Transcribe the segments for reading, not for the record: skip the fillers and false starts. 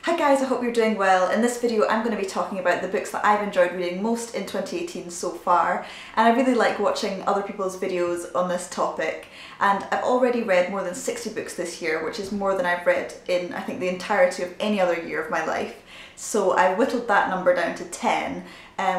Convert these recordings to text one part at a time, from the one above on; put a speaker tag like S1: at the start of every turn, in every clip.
S1: Hi guys, I hope you're doing well. In this video I'm going to be talking about the books that I've enjoyed reading most in 2018 so far, and I really like watching other people's videos on this topic, and I've already read more than 60 books this year, which is more than I've read in I think the entirety of any other year of my life. So I whittled that number down to 10,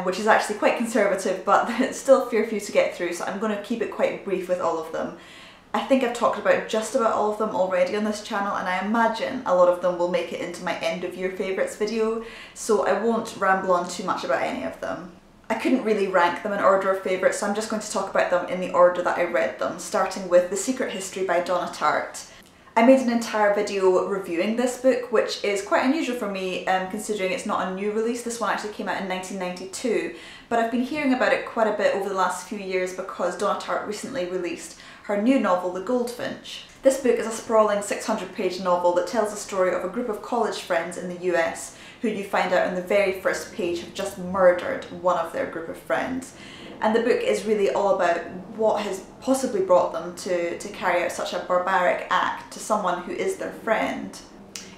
S1: which is actually quite conservative, but it's still a fair few to get through, so I'm going to keep it quite brief with all of them. I think I've talked about just about all of them already on this channel, and I imagine a lot of them will make it into my end of year favourites video, so I won't ramble on too much about any of them. I couldn't really rank them in order of favourites, so I'm just going to talk about them in the order that I read them, starting with The Secret History by Donna Tartt. I made an entire video reviewing this book, which is quite unusual for me considering it's not a new release. This one actually came out in 1992, but I've been hearing about it quite a bit over the last few years because Donna Tartt recently released her new novel, The Goldfinch. This book is a sprawling 600-page novel that tells the story of a group of college friends in the US who you find out on the very first page have just murdered one of their group of friends. And the book is really all about what has possibly brought them to carry out such a barbaric act to someone who is their friend.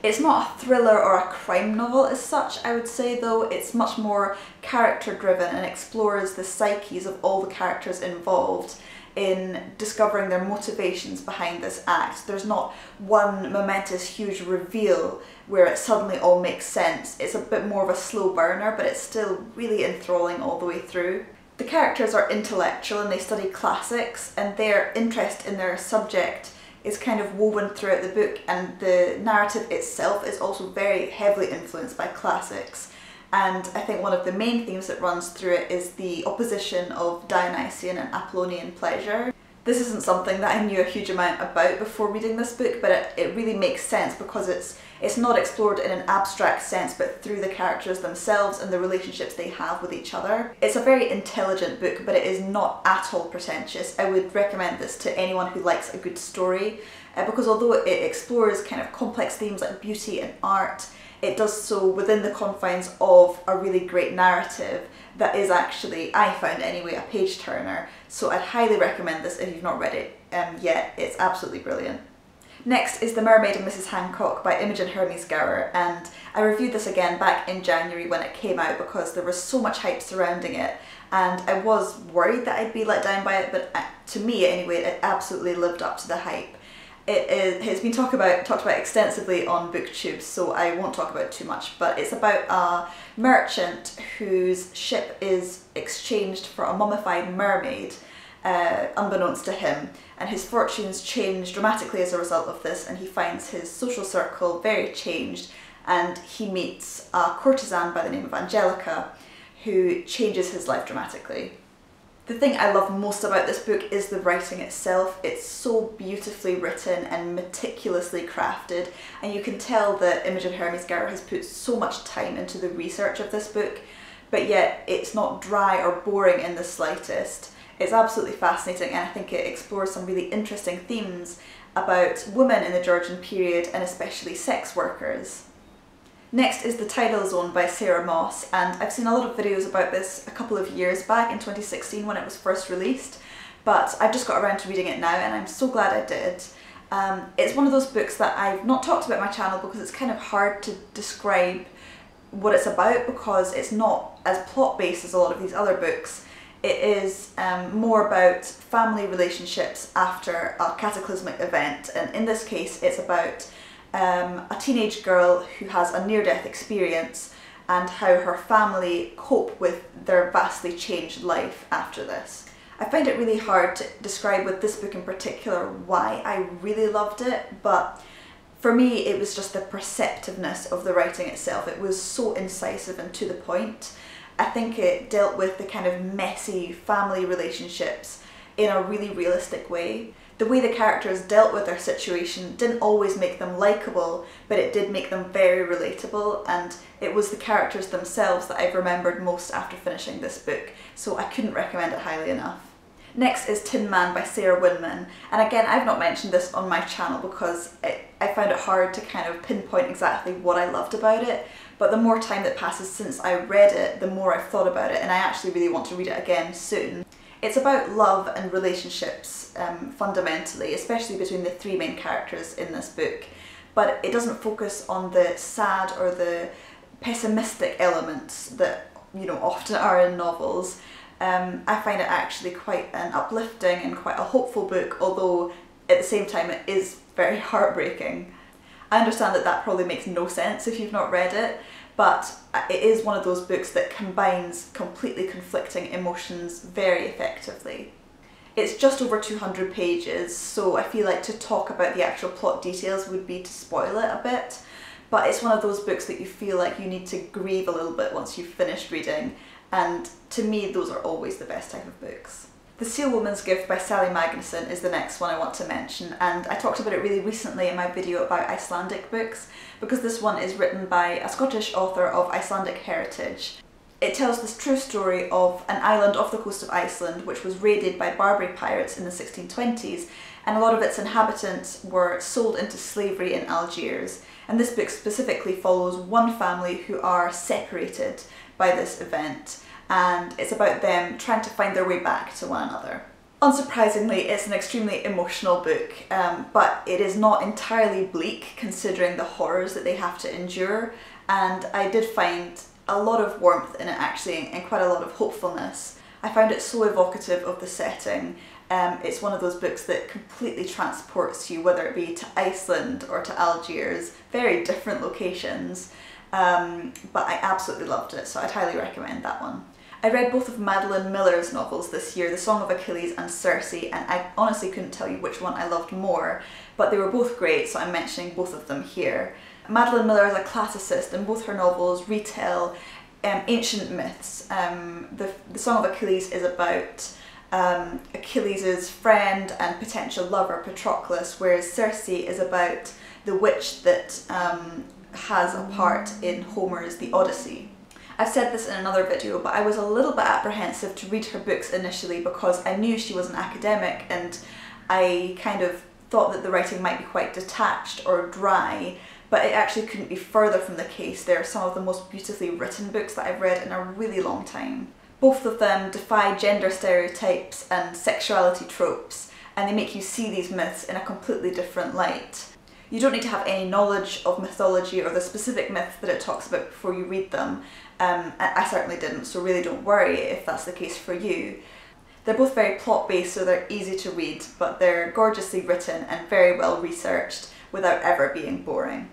S1: It's not a thriller or a crime novel as such, I would say, though. It's much more character driven and explores the psyches of all the characters involved in discovering their motivations behind this act. There's not one momentous huge reveal where it suddenly all makes sense. It's a bit more of a slow burner, but it's still really enthralling all the way through. The characters are intellectual and they study classics, and their interest in their subject is kind of woven throughout the book, and the narrative itself is also very heavily influenced by classics. And I think one of the main themes that runs through it is the opposition of Dionysian and Apollonian pleasure. This isn't something that I knew a huge amount about before reading this book, but it really makes sense because it's not explored in an abstract sense, but through the characters themselves and the relationships they have with each other. It's a very intelligent book, but it is not at all pretentious. I would recommend this to anyone who likes a good story, because although it explores kind of complex themes like beauty and art, it does so within the confines of a really great narrative that is actually, I found anyway, a page turner. So I'd highly recommend this if you've not read it yet. It's absolutely brilliant. Next is The Mermaid Mrs Hancock by Imogen Hermes Gowar, and I reviewed this again back in January when it came out because there was so much hype surrounding it, and I was worried that I'd be let down by it, but to me anyway, it absolutely lived up to the hype. It's been talked about extensively on BookTube, so I won't talk about it too much, but it's about a merchant whose ship is exchanged for a mummified mermaid, unbeknownst to him, and his fortunes change dramatically as a result of this, and he finds his social circle very changed, and he meets a courtesan by the name of Angelica who changes his life dramatically. The thing I love most about this book is the writing itself. It's so beautifully written and meticulously crafted, and you can tell that Imogen Hermes Gowar has put so much time into the research of this book, but yet it's not dry or boring in the slightest. It's absolutely fascinating, and I think it explores some really interesting themes about women in the Georgian period and especially sex workers. Next is The Tidal Zone by Sarah Moss, and I've seen a lot of videos about this a couple of years back in 2016 when it was first released, but I've just got around to reading it now and I'm so glad I did. It's one of those books that I've not talked about on my channel because it's kind of hard to describe what it's about because it's not as plot-based as a lot of these other books. It is more about family relationships after a cataclysmic event, and in this case it's about a teenage girl who has a near-death experience and how her family cope with their vastly changed life after this. I find it really hard to describe with this book in particular why I really loved it, but for me it was just the perceptiveness of the writing itself. It was so incisive and to the point. I think it dealt with the kind of messy family relationships in a really realistic way. The way the characters dealt with their situation didn't always make them likeable, but it did make them very relatable, and it was the characters themselves that I've remembered most after finishing this book, so I couldn't recommend it highly enough. Next is Tin Man by Sarah Winman, and again I've not mentioned this on my channel because I found it hard to kind of pinpoint exactly what I loved about it, but the more time that passes since I read it, the more I've thought about it, and I actually really want to read it again soon. It's about love and relationships fundamentally, especially between the three main characters in this book. but it doesn't focus on the sad or the pessimistic elements that, you know, often are in novels. I find it actually quite an uplifting and quite a hopeful book, although at the same time it is very heartbreaking. I understand that that probably makes no sense if you've not read it, but it is one of those books that combines completely conflicting emotions very effectively. It's just over 200 pages, so I feel like to talk about the actual plot details would be to spoil it a bit, but it's one of those books that you feel like you need to grieve a little bit once you've finished reading, and to me those are always the best type of books. The Sealwoman's Gift by Sally Magnusson is the next one I want to mention, and I talked about it really recently in my video about Icelandic books, because this one is written by a Scottish author of Icelandic heritage. It tells this true story of an island off the coast of Iceland which was raided by Barbary pirates in the 1620s, and a lot of its inhabitants were sold into slavery in Algiers. And this book specifically follows one family who are separated by this event, and it's about them trying to find their way back to one another. Unsurprisingly, it's an extremely emotional book, but it is not entirely bleak considering the horrors that they have to endure, and I did find a lot of warmth in it actually, and quite a lot of hopefulness. I found it so evocative of the setting. It's one of those books that completely transports you, whether it be to Iceland or to Algiers, very different locations, but I absolutely loved it, so I'd highly recommend that one. I read both of Madeline Miller's novels this year, The Song of Achilles and Circe, and I honestly couldn't tell you which one I loved more, but they were both great, so I'm mentioning both of them here. Madeline Miller is a classicist, and both her novels retell ancient myths. The Song of Achilles is about Achilles' friend and potential lover Patroclus, whereas Circe is about the witch that has a part in Homer's The Odyssey. I've said this in another video, but I was a little bit apprehensive to read her books initially because I knew she was an academic, and I kind of thought that the writing might be quite detached or dry, but it actually couldn't be further from the case. They're some of the most beautifully written books that I've read in a really long time. Both of them defy gender stereotypes and sexuality tropes, and they make you see these myths in a completely different light. You don't need to have any knowledge of mythology or the specific myths that it talks about before you read them. I certainly didn't, so really don't worry if that's the case for you. They're both very plot-based, so they're easy to read, but they're gorgeously written and very well researched without ever being boring.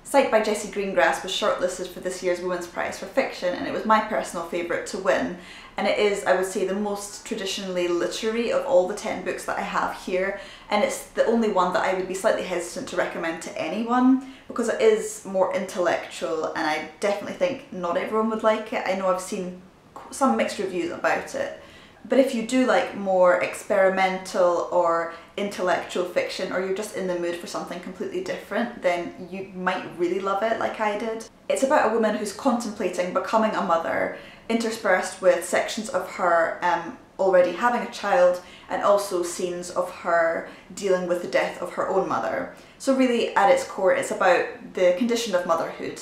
S1: Psych by Jessie Greengrass was shortlisted for this year's Women's Prize for Fiction, and it was my personal favourite to win, and it is, I would say, the most traditionally literary of all the 10 books that I have here, and it's the only one that I would be slightly hesitant to recommend to anyone because it is more intellectual, and I definitely think not everyone would like it. I know I've seen some mixed reviews about it. But if you do like more experimental or intellectual fiction, or you're just in the mood for something completely different, then you might really love it like I did. It's about a woman who's contemplating becoming a mother, interspersed with sections of her already having a child, and also scenes of her dealing with the death of her own mother. So really at its core it's about the condition of motherhood.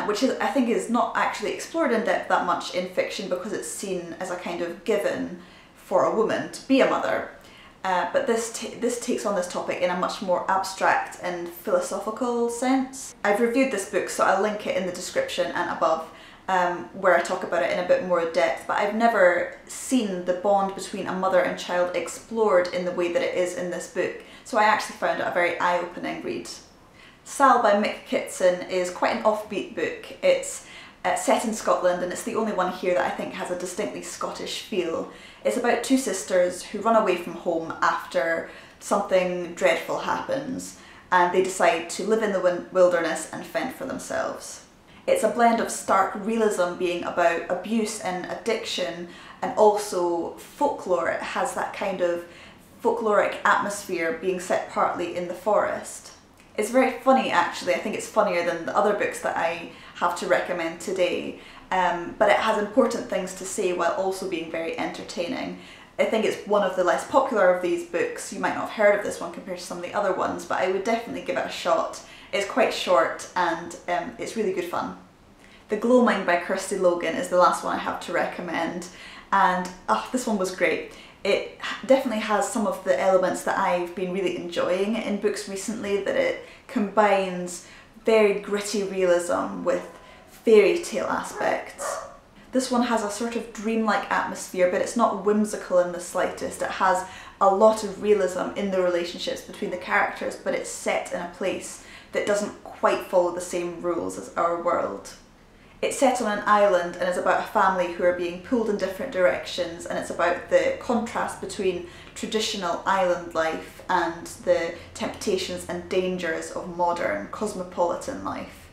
S1: Which I think is not actually explored in depth that much in fiction because it's seen as a kind of given for a woman to be a mother. But this takes on this topic in a much more abstract and philosophical sense. I've reviewed this book, so I'll link it in the description and above, where I talk about it in a bit more depth, but I've never seen the bond between a mother and child explored in the way that it is in this book, so I actually found it a very eye-opening read. Sal by Mick Kitson is quite an offbeat book. It's set in Scotland, and it's the only one here that I think has a distinctly Scottish feel. It's about two sisters who run away from home after something dreadful happens, and they decide to live in the wilderness and fend for themselves. It's a blend of stark realism being about abuse and addiction, and also folklore. It has that kind of folkloric atmosphere being set partly in the forest. It's very funny actually. I think it's funnier than the other books that I have to recommend today, but it has important things to say while also being very entertaining. I think it's one of the less popular of these books. You might not have heard of this one compared to some of the other ones, but I would definitely give it a shot. It's quite short and it's really good fun. The Gloaming by Kirsty Logan is the last one I have to recommend, and this one was great. It definitely has some of the elements that I've been really enjoying in books recently, that it combines very gritty realism with fairy tale aspects. This one has a sort of dreamlike atmosphere, but it's not whimsical in the slightest. It has a lot of realism in the relationships between the characters, but it's set in a place that doesn't quite follow the same rules as our world. It's set on an island and is about a family who are being pulled in different directions, and it's about the contrast between traditional island life and the temptations and dangers of modern cosmopolitan life.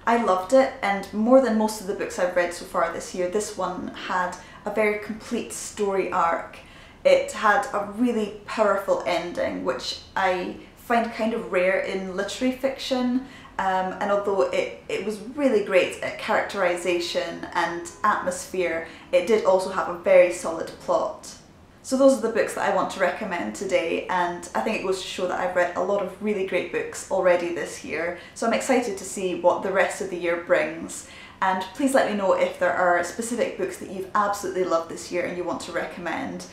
S1: I loved it, and more than most of the books I've read so far this year, this one had a very complete story arc. It had a really powerful ending, which I find kind of rare in literary fiction. And although it was really great at characterization and atmosphere, it did also have a very solid plot. So those are the books that I want to recommend today, and I think it goes to show that I've read a lot of really great books already this year, so I'm excited to see what the rest of the year brings. And please let me know if there are specific books that you've absolutely loved this year and you want to recommend,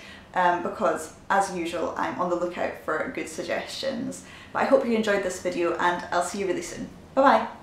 S1: because as usual I'm on the lookout for good suggestions. But I hope you enjoyed this video, and I'll see you really soon. Bye bye!